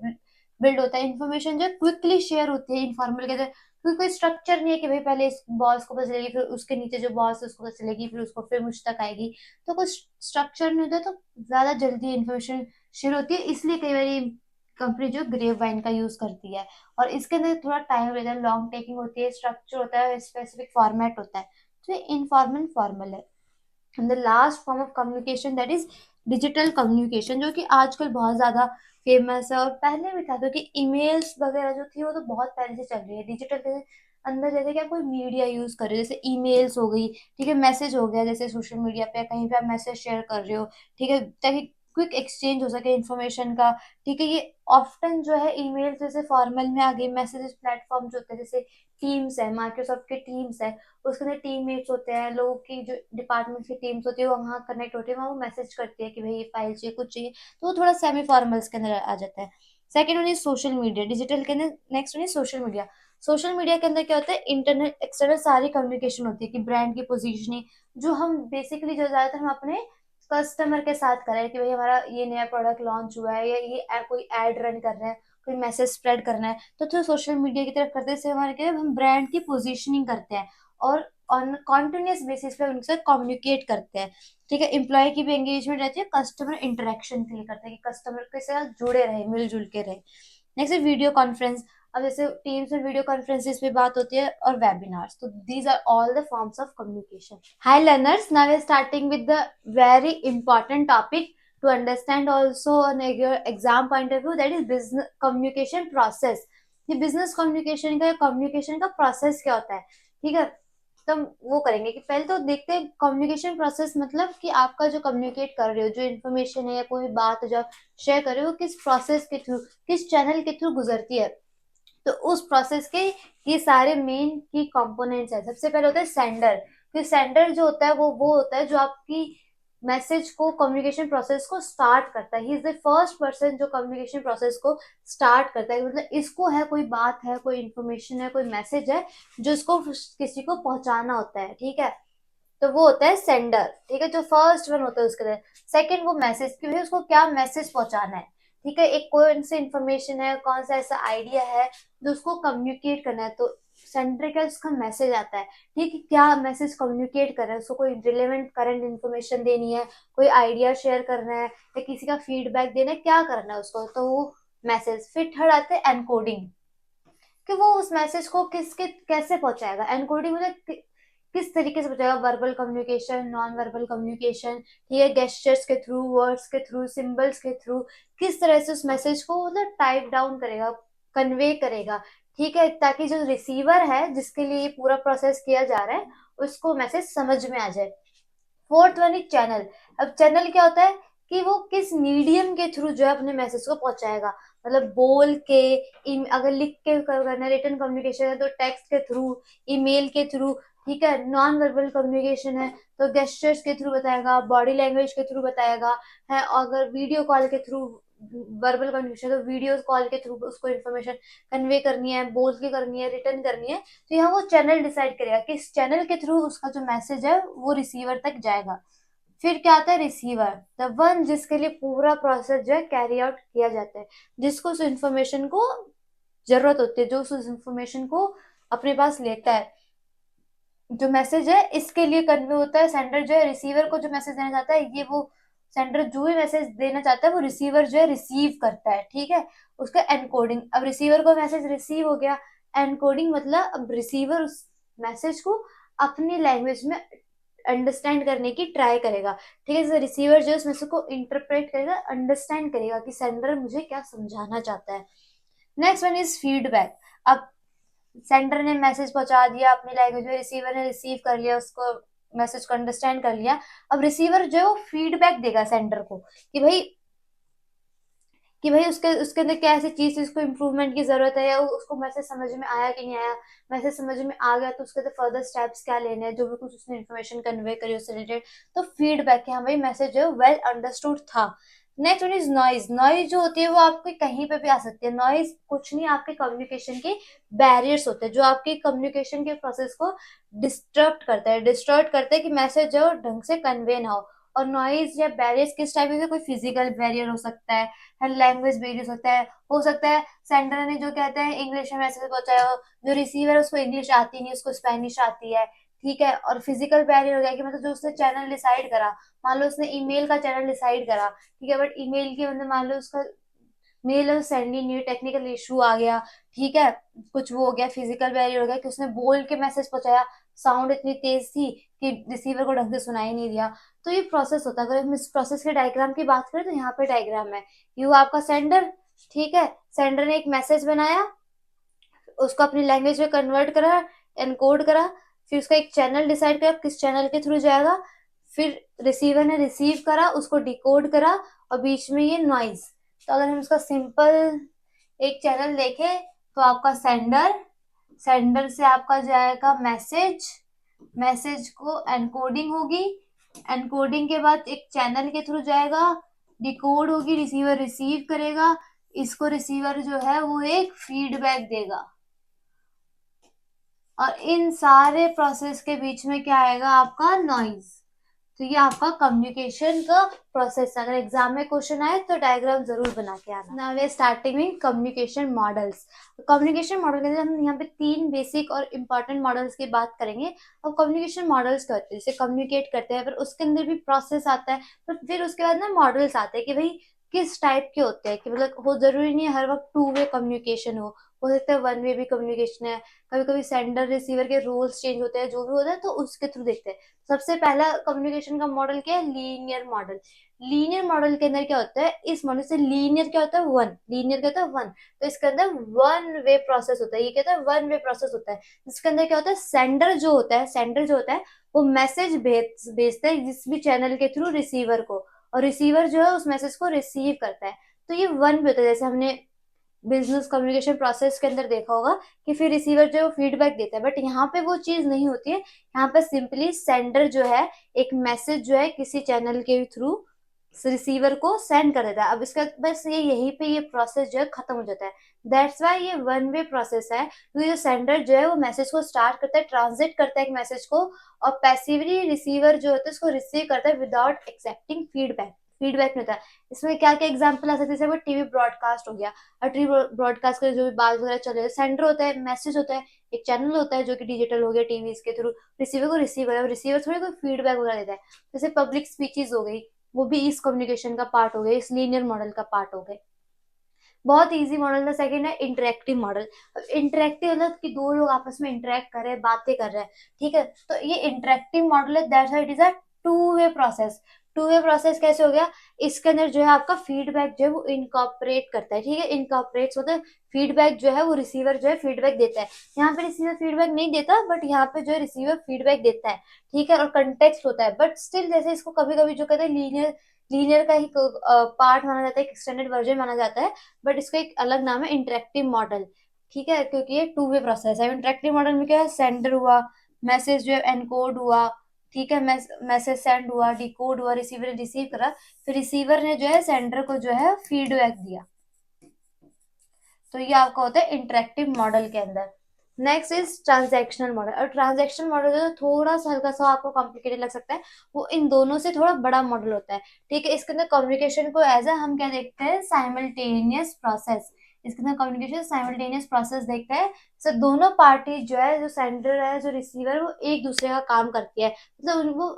बिल्ड होता है। इन्फॉर्मेशन जो क्विकली शेयर होती है इनफॉर्मल के अंदर, क्योंकि कोई स्ट्रक्चर नहीं है कि भाई पहले इस बॉस को पता चलेगी, फिर उसके नीचे जो बॉस है उसको पता चलेगी, फिर उसको फिर मुझ तक आएगी। तो कुछ स्ट्रक्चर नहीं होता, तो ज्यादा जल्दी इन्फॉर्मेशन शेयर होती है। इसलिए कई बार कंपनी जो ग्रेव वाइन का यूज करती है, और इसके अंदर थोड़ा टाइम रहता है, लॉन्ग टेकिंग होती है, स्ट्रक्चर होता है, स्पेसिफिक फॉर्मेट होता है। तो ये इनफॉर्मल फॉर्मल है। And the last form of communication that is digital communication, जो कि आजकल बहुत ज्यादा फेमस है, और पहले भी था, क्योंकि ईमेल्स वगैरह जो थी वो तो बहुत पहले से चल रही है। डिजिटल के अंदर जैसे कि आप कोई मीडिया यूज कर रहे हो, जैसे ईमेल्स हो गई, ठीक है, मैसेज हो गया, जैसे सोशल मीडिया पे कहीं पे आप मैसेज शेयर कर रहे हो, ठीक है, ताकि क्विक एक्सचेंज हो सके इन्फॉर्मेशन का, ठीक है। ये ऑफ्टन जो है ईमेल जैसे फॉर्मल में आ गई। मैसेजेस प्लेटफॉर्म जो होते हैं, जैसे टीम्स है, माइक्रोसॉफ्ट के टीम्स है, उसके अंदर टीममेट्स होते हैं, लोगों की जो डिपार्टमेंट की टीम्स होती है वो वहाँ कनेक्ट होती है, वहाँ वो मैसेज करती है कि भाई ये फाइल चाहिए, कुछ चाहिए। तो वो थोड़ा सेमी फॉर्मल्स के अंदर आ जाता है। Second one is social media, digital के अंदर। Next one is social media. Social media के अंदर क्या होता है, इंटरनेट एक्सटर्नल सारी कम्युनिकेशन होती है, कि ब्रांड की पोजीशनिंग, जो हम बेसिकली जो ज्यादातर हम अपने कस्टमर के साथ कर रहे हैं, कि भाई हमारा ये नया प्रोडक्ट लॉन्च हुआ है, या ये कोई एड रन कर रहे हैं, कोई मैसेज स्प्रेड करना है, तो थ्रू सोशल मीडिया की तरफ करते हैं। इससे हमारे क्या है, हम ब्रांड की पोजीशनिंग करते हैं, और ऑन कॉन्टिन्यूस बेसिस पे उनसे कम्युनिकेट करते हैं, ठीक है। एम्प्लॉय की भी एंगेजमेंट रहती है, कस्टमर इंटरेक्शन के लिए करते हैं, कि कस्टमर के साथ जुड़े रहे, मिलजुल के रहे। नेक्स्ट है वीडियो कॉन्फ्रेंस। अब जैसे टीम्स में वीडियो कॉन्फ्रेंसिस पे बात होती है, और वेबिनार्स। तो these are all the forms of communication. Hi learners, now we're starting with the very important topic to understand also on your exam point of view, that is business communication process। ये business communication का, communication का process क्या होता है, ठीक है। तो हम वो करेंगे कि पहले तो देखते हैं कम्युनिकेशन प्रोसेस, मतलब कि आपका जो कम्युनिकेट कर रहे हो, जो इन्फॉर्मेशन है या कोई भी बात जो आप शेयर कर रहे हो, किस प्रोसेस के थ्रू, किस चैनल के थ्रू गुजरती है। तो उस प्रोसेस के ये सारे मेन की कंपोनेंट्स है। सबसे पहले होता है सेंडर। कि सेंडर जो होता है वो होता है जो आपकी मैसेज को, कम्युनिकेशन प्रोसेस को स्टार्ट करता है। He is the first person जो कम्युनिकेशन प्रोसेस को स्टार्ट करता है, मतलब इसको है, कोई बात है, कोई इन्फॉर्मेशन है, कोई मैसेज है जो इसको किसी को पहुंचाना होता है, ठीक है। तो वो होता है सेंडर, ठीक है, जो फर्स्ट वन होता है उसके लिए। सेकंड वो मैसेज, कि भाई उसको क्या मैसेज पहुंचाना है, ठीक है। एक कौन सी इन्फॉर्मेशन है, कौन सा ऐसा आइडिया है जो उसको कम्युनिकेट करना है, तो सेंडर का उसका मैसेज आता है, ठीक है। क्या मैसेज कम्युनिकेट कर रहा है, उसको कोई रिलेवेंट करंट इन्फॉर्मेशन देनी है, कोई आइडिया शेयर करना है, या किसी का फीडबैक देना है, क्या करना है उसको, तो वो मैसेज। फिर थर्ड आते हैं एनकोडिंग, कि वो उस मैसेज को किसके कैसे पहुंचाएगा। एनकोडिंग मतलब किस तरीके से पहुंचाएगा, verbal communication, non verbal communication, ठीक है, गेस्टर्स के थ्रू, वर्ड्स के थ्रू, सिंबल्स के थ्रू, किस तरह से उस मैसेज को मतलब टाइप डाउन करेगा, कन्वे करेगा, ठीक है, ताकि जो रिसीवर है जिसके लिए ये पूरा प्रोसेस किया जा रहा है उसको मैसेज समझ में आ जाए। Fourth one is channel. अब चैनल क्या होता है, कि वो किस मीडियम के थ्रू जो है अपने मैसेज को पहुंचाएगा, मतलब बोल के, अगर लिख के करना, रिटन कम्युनिकेशन है तो टेक्स्ट के थ्रू, ईमेल के थ्रू, ठीक है। नॉन वर्बल कम्युनिकेशन है तो गेस्चर्स के थ्रू बताएगा, बॉडी लैंग्वेज के थ्रू बताएगा है। अगर वीडियो कॉल के थ्रू वर्बल कम्युनिकेशन तो वीडियो कॉल के थ्रू उसको इन्फॉर्मेशन कन्वे करनी है, बोल के करनी है, रिटर्न करनी है, तो यहाँ वो चैनल डिसाइड करेगा कि इस चैनल के थ्रू उसका जो मैसेज है वो रिसीवर तक जाएगा। फिर क्या आता है रिसीवर, द वन जिसके लिए पूरा प्रोसेस जो है कैरी आउट किया जाता है, जिसको उस इंफॉर्मेशन को जरूरत होती है, जो उस इंफॉर्मेशन को अपने पास लेता है। जो मैसेज है इसके लिए कन्वे होता है, सेंडर जो है रिसीवर को जो मैसेज देना चाहता है, ये वो सेंडर जो भी मैसेज देना चाहता है वो रिसीवर जो है रिसीव करता है, ठीक है। उसका एनकोडिंग, अब रिसीवर को मैसेज रिसीव हो गया, एनकोडिंग मतलब अब रिसीवर उस मैसेज को अपनी लैंग्वेज में अंडरस्टैंड करने की ट्राई करेगा, ठीक है। जैसे रिसीवर जो है उस मैसेज को इंटरप्रेट करेगा, अंडरस्टैंड करेगा कि सेंडर मुझे क्या समझाना चाहता है। Next one is feedback. अब सेंडर ने मैसेज पहुंचा दिया अपनी लैंग्वेज में, रिसीवर ने रिसीव कर लिया उसको, मैसेज को अंडरस्टैंड कर लिया। अब रिसीवर जो है वो फीडबैक देगा सेंडर को कि भाई उसके उसके अंदर क्या ऐसी चीज है, उसको इम्प्रूवमेंट की जरूरत है, या उसको मैसेज समझ में आया कि नहीं आया। मैसेज समझ में आ गया तो उसके अंदर फर्दर स्टेप्स क्या लेने हैं, जो भी कुछ उसने इन्फॉर्मेशन कन्वे करी उससे रिलेटेड, तो फीडबैक कि हाँ भाई मैसेज जो है वेल अंडरस्टूड था। Next one is noise. Noise जो होती है वो आपके कहीं पे भी आ सकती है। नॉइज कुछ नहीं, आपके कम्युनिकेशन के बैरियर्स होते हैं जो आपके कम्युनिकेशन के प्रोसेस को डिस्टर्ब करते हैं कि मैसेज जो ढंग से कन्वे ना हो। और नॉइज या बैरियर्स किस टाइप के, कोई फिजिकल बैरियर हो सकता है, लैंग्वेज बैरियर हो सकता है सेंडर ने जो कहते हैं इंग्लिश में मैसेज पहुंचाया हो, जो रिसीवर है उसको इंग्लिश आती नहीं, उसको स्पेनिश आती है, ठीक है। और फिजिकल बैरियर हो गया कि मतलब जो उसने चैनल डिसाइड करा, मान लो उसने ईमेल का चैनल डिसाइड करा, ठीक है, बट ईमेल के मतलब मान लो उसका मेल सेंड ही नहीं, टेक्निकल इशू आ गया, ठीक है, कुछ वो हो गया, फिजिकल बैरियर हो गया कि उसने बोल के मैसेज पहुंचाया, साउंड इतनी तेज थी कि रिसीवर को ढंग से सुनाई नहीं दिया। तो ये प्रोसेस होता है। अगर हम इस प्रोसेस के डायग्राम की बात करें तो यहाँ पे डायग्राम है, ये हुआ आपका सेंडर, ठीक है। सेंडर ने एक मैसेज बनाया, उसको अपनी लैंग्वेज में कन्वर्ट करा, एनकोड करा, फिर उसका एक चैनल डिसाइड करा किस चैनल के थ्रू जाएगा, फिर रिसीवर ने रिसीव करा, उसको डिकोड करा, और बीच में ये नॉइज। तो अगर हम इसका सिंपल एक चैनल देखें तो आपका सेंडर, सेंडर से आपका जाएगा मैसेज, मैसेज को एनकोडिंग होगी, एनकोडिंग के बाद एक चैनल के थ्रू जाएगा, डिकोड होगी, रिसीवर रिसीव करेगा, इसको रिसीवर जो है वो एक फीडबैक देगा। और इन सारे प्रोसेस के बीच में क्या आएगा आपका नॉइज। तो ये आपका कम्युनिकेशन का प्रोसेस है। अगर एग्जाम में क्वेश्चन आए तो डायग्राम जरूर बना के आना। Now we are starting with communication models. Communication model के अंदर हम यहाँ पे 3 बेसिक और इंपॉर्टेंट मॉडल्स की बात करेंगे। और कम्युनिकेशन मॉडल्स क्या होते हैं, जैसे कम्युनिकेट करते हैं, पर उसके अंदर भी प्रोसेस आता है, तो फिर उसके बाद ना मॉडल्स आते हैं कि भाई किस टाइप के होते हैं, कि मतलब हो जरूरी नहीं है हर वक्त 2 वे कम्युनिकेशन हो सकता है 1 वे भी कम्युनिकेशन है। कभी कभी सेंडर रिसीवर के रोल्स चेंज होते हैं, जो भी होता है तो उसके थ्रू देखते हैं। सबसे पहला कम्युनिकेशन का मॉडल क्या है, लीनियर मॉडल। लीनियर मॉडल के अंदर क्या होता है, इस मॉडल से लीनियर क्या होता है, वन, लीनियर क्या होता है, वन। तो इसके अंदर 1 वे प्रोसेस होता है, ये क्या होता है, 1 वे प्रोसेस होता है। जिसके अंदर क्या होता है, सेंडर जो होता है वो मैसेज भेजता है जिस भी चैनल के थ्रू रिसीवर को, और रिसीवर जो है उस मैसेज को रिसीव करता है। तो ये 1 वे होता है। जैसे हमने बिजनेस कम्युनिकेशन प्रोसेस के अंदर देखा होगा कि फिर रिसीवर जो है फीडबैक देता है, बट यहाँ पे वो चीज नहीं होती है। यहाँ पे सिंपली सेंडर जो है एक मैसेज जो है किसी चैनल के थ्रू रिसीवर को सेंड कर देता है। अब इसका बस ये यहीं पे ये प्रोसेस जो है खत्म हो जाता है। दैट्स वाई ये 1 वे प्रोसेस है, क्योंकि जो सेंडर जो है वो मैसेज को स्टार्ट करता है, ट्रांसलेट करता है एक मैसेज को, और पैसिवली रिसीवर जो होता है उसको रिसीव करता है विदाउट एक्सेप्टिंग फीडबैक। फीडबैक नहीं होता है। इसमें क्या क्या एग्जाम्पल आ सकते हैं, जैसे वो टीवी ब्रॉडकास्ट हो गया, और टीवी ब्रॉडकास्ट के जो भी बात वगैरह चल रहे हैं, सेंडर होता है, मैसेज होता है, एक चैनल होता है जो कि डिजिटल हो गया टीवी के थ्रू, रिसीवर को रिसीव करता है, रिसीवर थोड़ी कोई फीडबैक वगैरह देता है। जैसे पब्लिक स्पीचेस हो गई, वो भी इस कम्युनिकेशन का पार्ट हो गए, इस लीनियर मॉडल का पार्ट हो गए। बहुत इजी मॉडल था। सेकंड है इंटरेक्टिव मॉडल। इंटरेक्टिव मतलब कि 2 लोग आपस में इंटरेक्ट कर रहे हैं, बातें कर रहे हैं, ठीक है। तो ये इंटरेक्टिव मॉडल है, that's why it is a 2 way process. 2 way process कैसे हो गया, इसके अंदर जो है आपका फीडबैक जो है वो इनकॉर्पोरेट करता है, ठीक है। इनकॉर्पोरेट मतलब फीडबैक जो है वो रिसीवर जो है फीडबैक देता है। यहाँ पे रिसीवर फीडबैक नहीं देता, बट यहाँ पे जो है रिसीवर फीडबैक देता है, ठीक है। और कंटेक्स्ट होता है, बट स्टिल जैसे इसको कभी कभी जो कहते हैं लीनियर, लीनियर का ही पार्ट माना जाता है, एक्सटेंडेड वर्जन माना जाता है, बट इसका एक अलग नाम है इंटरेक्टिव मॉडल, ठीक है, क्योंकि ये 2 वे प्रोसेस है। इंटरेक्टिव मॉडल में क्या है, सेंडर हुआ, मैसेज जो है एनकोड हुआ, ठीक है, मैसेज सेंड हुआ, डिकोड हुआ, रिसीवर ने रिसीव करा, फिर रिसीवर ने जो है सेंडर को जो है फीडबैक दिया। तो ये आपका होता है इंटरेक्टिव मॉडल के अंदर। Next is transactional model. और ट्रांजैक्शनल मॉडल जो थोड़ा सा हल्का सा आपको कॉम्प्लिकेटेड लग सकता है, वो इन दोनों से थोड़ा बड़ा मॉडल होता है, ठीक है। इसके अंदर कम्युनिकेशन को एज ए हम क्या देखते हैं, साइमल्टेनियस प्रोसेस। इसके अंदर कम्युनिकेशन साइमल्टेनियस प्रोसेस देखते हैं। सो दोनों पार्टी जो है, जो सेंडर है जो रिसीवर, वो एक दूसरे का काम करती है, मतलब उनको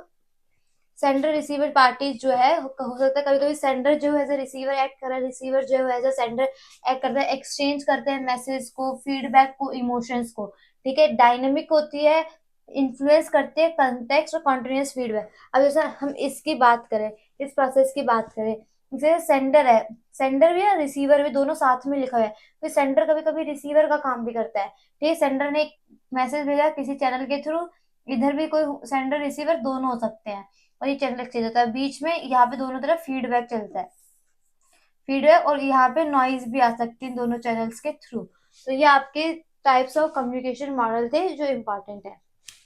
सेंडर रिसीवर पार्टी जो है, हो सकता है कभी कभी सेंडर जो है एज रिसीवर एक्ट कर रहा है, रिसीवर जो है एज सेंडर एक्ट करता है, एक्सचेंज करते हैं मैसेज को, फीडबैक को, इमोशंस को, ठीक है। डायनेमिक होती है, इन्फ्लुएंस करते हैं कंटेक्स्ट और कॉन्टिन्यूस फीडबैक। अब जैसे हम इसकी बात करें, इस प्रोसेस की बात करें, जैसे सेंडर है, सेंडर भी है रिसीवर भी, दोनों साथ में लिखा हुआ है, तो सेंडर कभी कभी रिसीवर का काम भी करता है, ठीक है। सेंडर ने एक मैसेज भेजा किसी चैनल के थ्रू, इधर भी कोई सेंडर रिसीवर दोनों हो सकते हैं, और ये चैनल एक्सचेंज होता है, बीच में यहाँ पे दोनों तरफ फीडबैक चलता है, फीडबैक, और यहाँ पे नॉइज भी आ सकती है इन दोनों चैनल्स के थ्रू। तो ये आपके टाइप्स ऑफ कम्युनिकेशन मॉडल थे जो इम्पोर्टेंट है।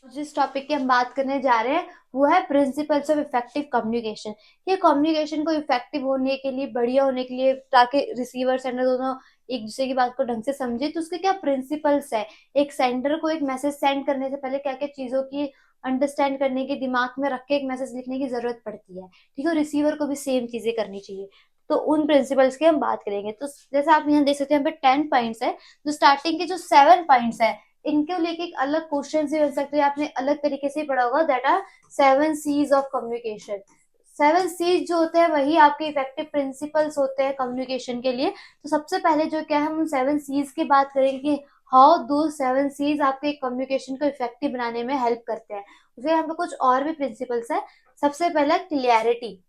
जिस टॉपिक की हम बात करने जा रहे हैं वो है प्रिंसिपल्स ऑफ इफेक्टिव कम्युनिकेशन। ये कम्युनिकेशन को इफेक्टिव होने के लिए, बढ़िया होने के लिए, ताकि रिसीवर सेंडर दोनों एक दूसरे की बात को ढंग से समझे, तो उसके क्या प्रिंसिपल्स है। एक सेंडर को एक मैसेज सेंड करने से पहले क्या क्या चीजों की अंडरस्टैंड करने के, दिमाग में रख के एक मैसेज लिखने की जरूरत पड़ती है, ठीक है। रिसीवर को भी सेम चीजें करनी चाहिए। तो उन प्रिंसिपल्स की हम बात करेंगे। तो जैसे आप यहाँ देख सकते हैं, यहाँ पे 10 पॉइंट्स है, जो स्टार्टिंग के जो 7 पॉइंट्स है, इनको लेके एक अलग क्वेश्चन भी बन सकते हैं, आपने अलग तरीके से पढ़ा होगा, that are 7 Cs of communication. 7 Cs जो होते हैं वही आपके इफेक्टिव प्रिंसिपल्स होते हैं कम्युनिकेशन के लिए। तो सबसे पहले जो क्या है, हम 7 सीज की बात करेंगे कि हाउ दो 7 सीज आपके कम्युनिकेशन को इफेक्टिव बनाने में हेल्प करते हैं। फिर यहाँ पे कुछ और भी प्रिंसिपल्स है। सबसे पहला क्लियरिटी,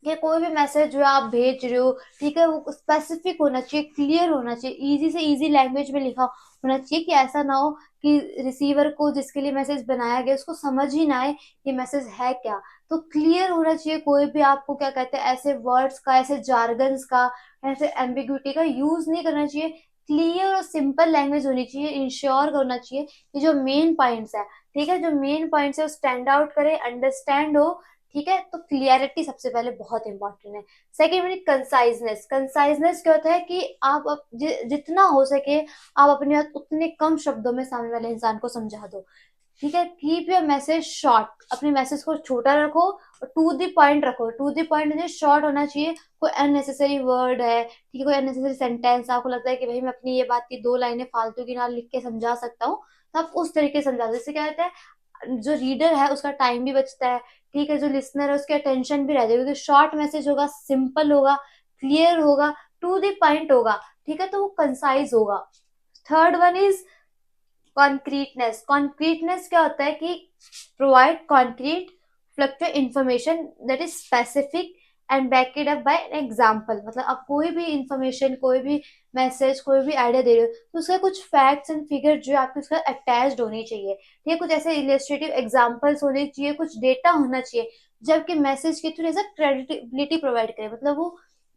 कि कोई भी मैसेज जो आप भेज रहे हो, ठीक है, वो स्पेसिफिक होना चाहिए, क्लियर होना चाहिए, इजी से इजी लैंग्वेज में लिखा होना चाहिए, कि ऐसा ना हो कि रिसीवर को जिसके लिए मैसेज बनाया गया उसको समझ ही ना आए ये मैसेज है क्या। तो क्लियर होना चाहिए, कोई भी आपको क्या कहते हैं ऐसे वर्ड्स का, ऐसे जार्गन्स का, ऐसे एम्बिग्यूटी का यूज नहीं करना चाहिए। क्लियर और सिंपल लैंग्वेज होनी चाहिए, इंश्योर करना चाहिए कि जो मेन पॉइंट्स है, ठीक है, जो मेन पॉइंट्स है वो स्टैंड आउट करे, अंडरस्टैंड हो, ठीक है। तो क्लियरिटी सबसे पहले बहुत इंपॉर्टेंट है। सेकेंड में कंसाइजनेस। कंसाइजनेस क्या होता है कि आप जितना हो सके आप अपनी बात उतने कम शब्दों में सामने वाले इंसान को समझा दो, ठीक है। कीप योर मैसेज शॉर्ट, अपने मैसेज को छोटा रखो और टू द पॉइंट रखो। टू द पॉइंट शॉर्ट होना चाहिए, कोई अननेसेसरी वर्ड है, ठीक है, कोई अननेसेसरी सेंटेंस आपको लगता है कि भाई मैं अपनी ये बात की 2 लाइनें फालतू की ना लिख के समझा सकता हूँ, तो आप उस तरीके से समझा दो। इससे क्या होता है, जो रीडर है उसका टाइम भी बचता है, ठीक है, जो लिसनर है उसकी अटेंशन भी रह जाएगी, क्योंकि शॉर्ट मैसेज होगा, सिंपल होगा, क्लियर होगा, टू द पॉइंट होगा, ठीक है, तो वो कंसाइज होगा। Third one is concreteness. Concreteness क्या होता है कि provide concrete fluctuate information that is specific and back it up by an example. मतलब आप कोई भी इंफॉर्मेशन, कोई भी मैसेज, कोई भी आइडिया दे रहे हो, तो उसका कुछ फैक्ट्स एंड फिगर जो है आपके उसका अटैच्ड होनी चाहिए, ठीक है, कुछ ऐसे इलस्ट्रेटिव एग्जाम्पल्स होने चाहिए, कुछ डेटा होना चाहिए, जबकि मैसेज के थ्रू ऐसा क्रेडिबिलिटी प्रोवाइड करे, मतलब वो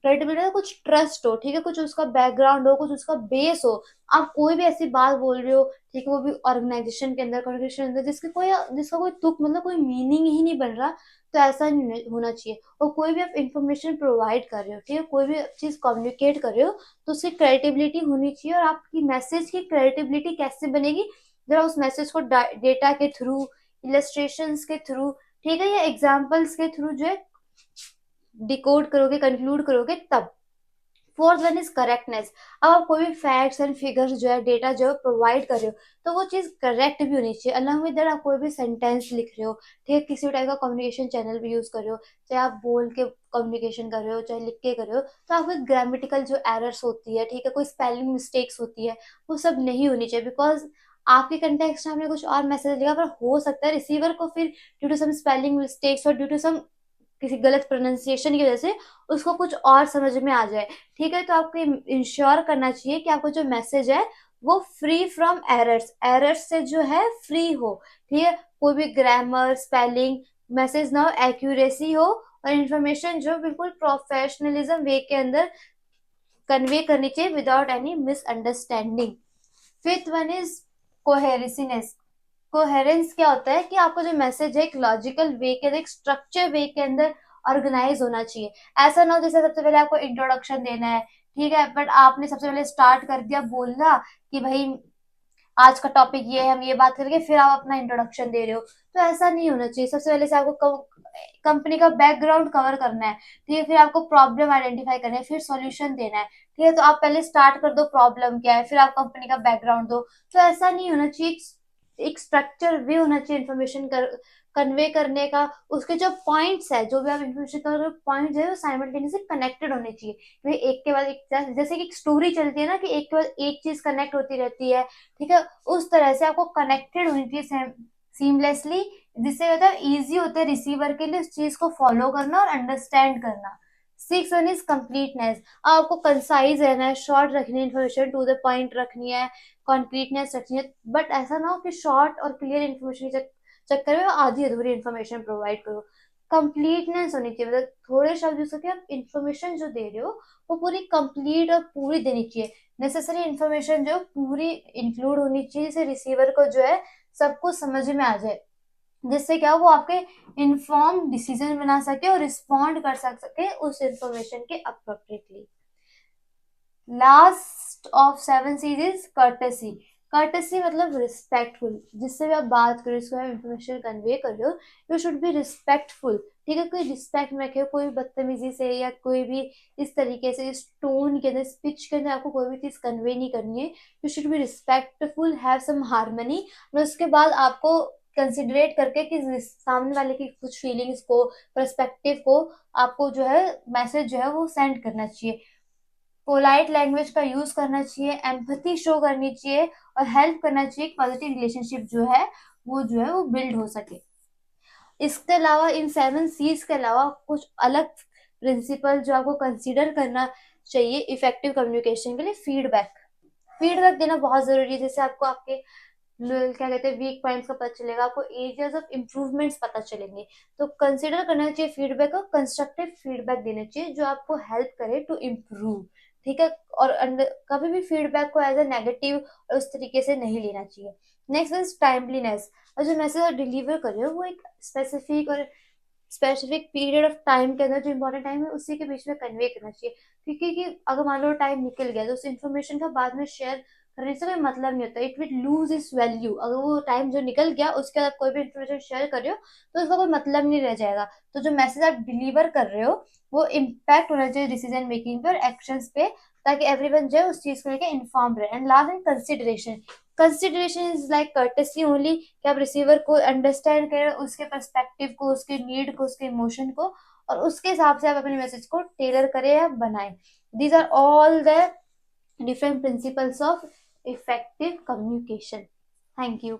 क्रेडिबिलिटी, कुछ ट्रस्ट हो, ठीक है, कुछ उसका बैकग्राउंड हो, कुछ उसका बेस हो। आप कोई भी ऐसी बात बोल रहे हो, ठीक है, वो भी ऑर्गेनाइजेशन के अंदर, कॉन्ग्रेगेशन के अंदर, जिसका कोई तुक, मतलब कोई मीनिंग ही नहीं बन रहा, तो ऐसा नहीं होना चाहिए। और कोई भी आप इंफॉर्मेशन प्रोवाइड कर रहे हो, ठीक है, कोई भी चीज कम्युनिकेट कर रहे हो, तो उसकी क्रेडिबिलिटी होनी चाहिए। और आपकी मैसेज की क्रेडिबिलिटी कैसे बनेगी, जरा उस मैसेज को डेटा के थ्रू, इलस्ट्रेशंस के थ्रू, ठीक है, या एग्जाम्पल्स के थ्रू जो है डिकोड करोगे, कंक्लूड करोगे तब। Fourth one is correctness. अब आप कोई भी फैक्ट्स एंड फिगर्स जो है, डेटा जो है प्रोवाइड कर रहे हो, तो वो चीज करेक्ट भी होनी चाहिए। अलॉन्ग विद दैट आप कोई भी सेंटेंस लिख रहे हो, ठीक है, किसी टाइप का कम्युनिकेशन चैनल भी यूज कर रहे हो, चाहे आप बोल के कम्युनिकेशन कर रहे हो चाहे लिख के कर रहे हो, तो आपको ग्रामेटिकल जो एरर्स होती है, ठीक है, कोई स्पेलिंग मिस्टेक्स होती है, वो सब नहीं होनी चाहिए। बिकॉज आपके कंटेक्स्ट में आपने कुछ और मैसेज लिखा, पर हो सकता है रिसीवर को फिर due to some spelling mistakes और ड्यू टू सम किसी गलत प्रोनाउंसिएशन की वजह से उसको कुछ और समझ में आ जाए, ठीक है। तो आपको इंश्योर करना चाहिए कि आपको जो मैसेज है वो फ्री फ्रॉम एरर्स, एरर्स से जो है फ्री हो, ठीक है, कोई भी ग्रामर, स्पेलिंग, मैसेज ना हो, एक्यूरेसी हो, और इन्फॉर्मेशन जो बिल्कुल प्रोफेशनलिज्म वे के अंदर कन्वे करनी चाहिए without any misunderstanding. Fifth one is coherenceness. Coherence क्या होता है कि आपका जो मैसेज है एक लॉजिकल वे के, एक स्ट्रक्चर वे के अंदर ऑर्गेनाइज होना चाहिए। ऐसा ना हो जैसे सबसे पहले आपको इंट्रोडक्शन देना है, ठीक है, बट आपने सबसे पहले स्टार्ट कर दिया बोलना कि भाई आज का टॉपिक ये है, हम ये बात करेंगे, फिर आप अपना इंट्रोडक्शन दे रहे हो। तो ऐसा नहीं होना चाहिए। सबसे पहले से आपको कंपनी का बैकग्राउंड कवर करना है, ठीक है, फिर आपको प्रॉब्लम आइडेंटिफाई करना है, फिर सॉल्यूशन देना है, ठीक है। तो आप पहले स्टार्ट कर दो प्रॉब्लम क्या है, फिर आप कंपनी का बैकग्राउंड दो। तो ऐसा नहीं होना चाहिए। एक स्ट्रक्चर वे होना चाहिए इन्फॉर्मेशन कन्वे करने का। उसके जो पॉइंट्स है, जो भी आप इन्फॉर्मेशन कर पॉइंट्स है, वो साइमल्टेनियसली कनेक्टेड होने चाहिए। भाई एक के बाद एक, जैसे कि एक स्टोरी चलती है ना कि एक के बाद एक चीज कनेक्ट होती रहती है, ठीक है, उस तरह से आपको कनेक्टेड होनी चाहिए सीमलेसली, जिससे होता है इजी होता है रिसीवर के लिए उस चीज को फॉलो करना और अंडरस्टैंड करना। Six one is completeness. आपको कंसाइज रहना है, शॉर्ट रखनी है इन्फॉर्मेशन, टू द पॉइंट रखनी है, कॉन्क्रीटनेस रखनी है, बट ऐसा ना हो कि शॉर्ट और क्लियर इन्फॉर्मेशन के चक्कर में आधी अधूरी इन्फॉर्मेशन प्रोवाइड करो। कंप्लीटनेस होनी चाहिए, मतलब थोड़े शब्द यूज करके आप इन्फॉर्मेशन जो दे रहे हो वो पूरी कंप्लीट और पूरी देनी चाहिए। नेसेसरी इन्फॉर्मेशन जो पूरी इंक्लूड होनी चाहिए, जिससे रिसीवर को जो है सब कुछ समझ में आ जाए, जिससे क्या वो आपके इन्फॉर्म डिसीजन बना सके और रिस्पॉन्ड कर सके उस इंफॉर्मेशन के appropriately. Last of seven Cs is courtesy. Courtesy मतलब रिस्पेक्टफुल। जिससे भी आप बात करो, इसको आप इंफॉर्मेशन कन्वे कर रहे हो, यू शुड बी रिस्पेक्टफुल, ठीक है। कोई रिस्पेक्ट में रखे, कोई बदतमीजी से या कोई भी इस तरीके से इस टोन के अंदर, स्पीच के अंदर आपको कोई भी चीज कन्वे नहीं करनी है। You should be respectful, have some harmony. और उसके बाद आपको कंसिडरेट करके कि सामने वाले की कुछ फीलिंग्स को, पर्सपेक्टिव को आपको जो है मैसेज जो है वो सेंड करना चाहिए। पोलाइट लैंग्वेज का यूज करना चाहिए, एम्पैथी शो करनी चाहिए और हेल्प करना चाहिए। पॉजिटिव रिलेशनशिप जो है वो बिल्ड हो सके। इसके अलावा इन सेवन सीज के अलावा कुछ अलग प्रिंसिपल जो आपको कंसीडर करना चाहिए इफेक्टिव कम्युनिकेशन के लिए। फीडबैक, फीडबैक देना बहुत जरूरी है। जैसे आपको आपके क्या कहते हैं वीक पॉइंट्स का पता चलेगा, आपको एरियाज ऑफ इम्प्रूवमेंट्स पता चलेंगे। तो कंसिडर करना चाहिए फीडबैक को, कंस्ट्रक्टिव फीडबैक देना चाहिए जो आपको हेल्प करे टू इम्प्रूव, ठीक है। और कभी भी फीडबैक को एज ए नेगेटिव और उस तरीके से नहीं लेना चाहिए। Next is timeliness. और जो मैसेज आप डिलीवर कर रहे हो वो एक स्पेसिफिक पीरियड ऑफ टाइम के अंदर, जो इम्पोर्टेंट टाइम है उसी के बीच में कन्वे करना चाहिए। क्योंकि कि अगर मान लो टाइम निकल गया तो उस इन्फॉर्मेशन का बाद में शेयर करने से कोई मतलब नहीं होता। It will lose its value. अगर वो टाइम जो निकल गया उसके बाद कोई भी इन्फॉर्मेशन शेयर कर रहे हो तो उसका कोई मतलब नहीं रह जाएगा। तो जो मैसेज आप डिलीवर कर रहे हो वो इम्पैक्ट होना चाहिए डिसीजन मेकिंग पे और एक्शंस पे, ताकि एवरीवन जो है उस चीज को लेकर इन्फॉर्म रहे। And last and consideration. Consideration is like courtesy only, कि आप रिसीवर को अंडरस्टैंड करें, उसके पर्सपेक्टिव को, उसके नीड को, उसके इमोशन को, और उसके हिसाब से आप अपने मैसेज को टेलर करें या बनाएं। These are all the different principles of effective communication. Thank you.